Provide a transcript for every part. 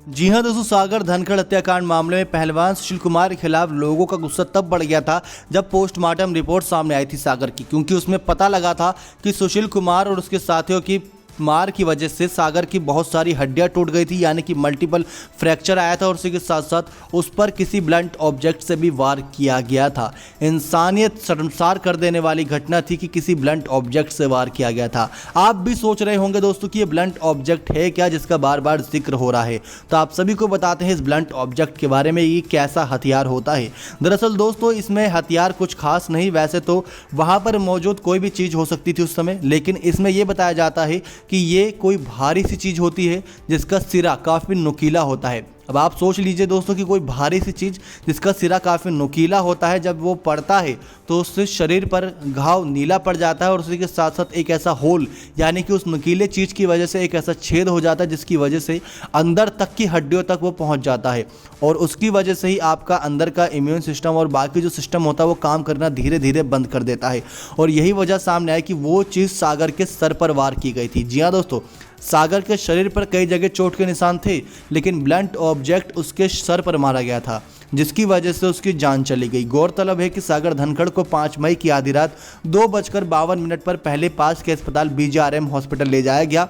जी हां दोस्तों, सागर धनखड़ हत्याकांड मामले में पहलवान सुशील कुमार के खिलाफ लोगों का गुस्सा तब बढ़ गया था जब पोस्टमार्टम रिपोर्ट सामने आई थी सागर की, क्योंकि उसमें पता लगा था कि सुशील कुमार और उसके साथियों की मार की वजह से सागर की बहुत सारी हड्डियां टूट गई थी, यानी कि मल्टीपल फ्रैक्चर आया था और उसी के साथ साथ उस पर किसी ब्लंट ऑब्जेक्ट से भी वार किया गया था। इंसानियत शर्मसार कर देने वाली घटना थी कि किसी ब्लंट ऑब्जेक्ट से वार किया गया था। आप भी सोच रहे होंगे दोस्तों कि ये ब्लंट ऑब्जेक्ट है क्या जिसका बार बार जिक्र हो रहा है, तो आप सभी को बताते हैं इस ब्लंट ऑब्जेक्ट के बारे में, ये कैसा हथियार होता है। दरअसल दोस्तों इसमें हथियार कुछ खास नहीं, वैसे तो वहाँ पर मौजूद कोई भी चीज़ हो सकती थी उस समय, लेकिन इसमें यह बताया जाता है कि ये कोई भारी सी चीज़ होती है जिसका सिरा काफ़ी नुकीला होता है। अब आप सोच लीजिए दोस्तों कि कोई भारी सी चीज़ जिसका सिरा काफ़ी नुकीला होता है, जब वो पड़ता है तो उससे शरीर पर घाव नीला पड़ जाता है और उसी के साथ साथ एक ऐसा होल, यानी कि उस नुकीले चीज़ की वजह से एक ऐसा छेद हो जाता है जिसकी वजह से अंदर तक की हड्डियों तक वो पहुंच जाता है और उसकी वजह से ही आपका अंदर का इम्यून सिस्टम और बाकी जो सिस्टम होता है वो काम करना धीरे धीरे बंद कर देता है। और यही वजह सामने आई कि वो चीज़ सागर के सर पर वार की गई थी। जी हाँ दोस्तों, सागर के शरीर पर कई जगह चोट के निशान थे, लेकिन ब्लंट ऑब्जेक्ट उसके सर पर मारा गया था जिसकी वजह से उसकी जान चली गई। गौरतलब है कि सागर धनखड़ को 5 मई की आधी रात 2:52 पर पहले पास के अस्पताल BJRM हॉस्पिटल ले जाया गया,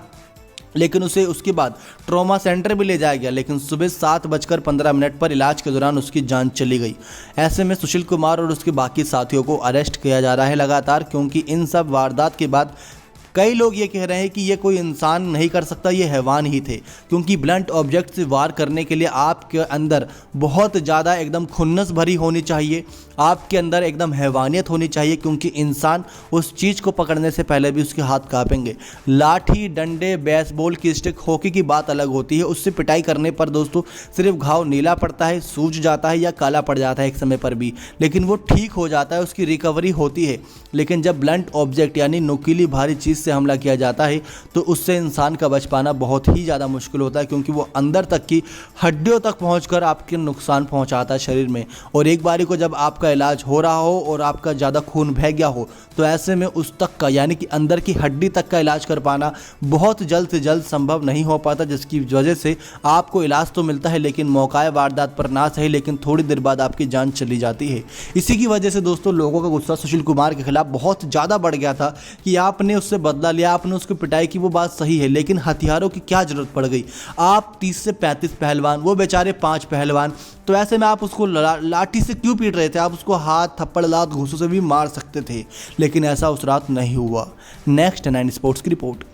लेकिन उसे उसके बाद ट्रॉमा सेंटर भी ले जाया गया, लेकिन सुबह 7:15 पर इलाज के दौरान उसकी जान चली गई। ऐसे में सुशील कुमार और उसके बाकी साथियों को अरेस्ट किया जा रहा है लगातार, क्योंकि इन सब वारदात के बाद कई लोग ये कह रहे हैं कि ये कोई इंसान नहीं कर सकता, ये हैवान ही थे, क्योंकि ब्लंट ऑब्जेक्ट से वार करने के लिए आपके अंदर बहुत ज़्यादा एकदम खुन्नस भरी होनी चाहिए, आपके अंदर एकदम हैवानियत होनी चाहिए, क्योंकि इंसान उस चीज़ को पकड़ने से पहले भी उसके हाथ कांपेंगे। लाठी, डंडे, बेसबॉल की स्टिक, हॉकी की बात अलग होती है, उससे पिटाई करने पर दोस्तों सिर्फ घाव नीला पड़ता है, सूज जाता है या काला पड़ जाता है एक समय पर भी, लेकिन वो ठीक हो जाता है, उसकी रिकवरी होती है। लेकिन जब ब्लंट ऑब्जेक्ट यानी नुकीली भारी चीज़ से हमला किया जाता है तो उससे इंसान का बच पाना बहुत ही ज़्यादा मुश्किल होता है, क्योंकि वो अंदर तक की हड्डियों तक पहुंचकर आपके नुकसान पहुंचाता है शरीर में। और एक बारी को जब आपका इलाज हो रहा हो और आपका ज़्यादा खून बह गया हो तो ऐसे में उस तक का यानी कि अंदर की हड्डी तक का इलाज कर पाना बहुत जल्द से जल्द संभव नहीं हो पाता, जिसकी वजह से आपको इलाज तो मिलता है लेकिन मौका वारदात पर ना सही, लेकिन थोड़ी देर बाद आपकी जान चली जाती है। इसी की वजह से दोस्तों लोगों का गुस्सा सुशील कुमार के खिलाफ बहुत ज़्यादा बढ़ गया था कि आपने उससे बदला लिया, आपने उसको पिटाई की, वो बात सही है, लेकिन हथियारों की क्या जरूरत पड़ गई। आप 30 से 35 पहलवान, वो बेचारे 5 पहलवान, तो ऐसे में आप उसको लाठी से क्यों पीट रहे थे? आप उसको हाथ, थप्पड़, लात, घूंसों से भी मार सकते थे, लेकिन ऐसा उस रात नहीं हुआ। नेक्स्ट 9 स्पोर्ट्स की रिपोर्ट।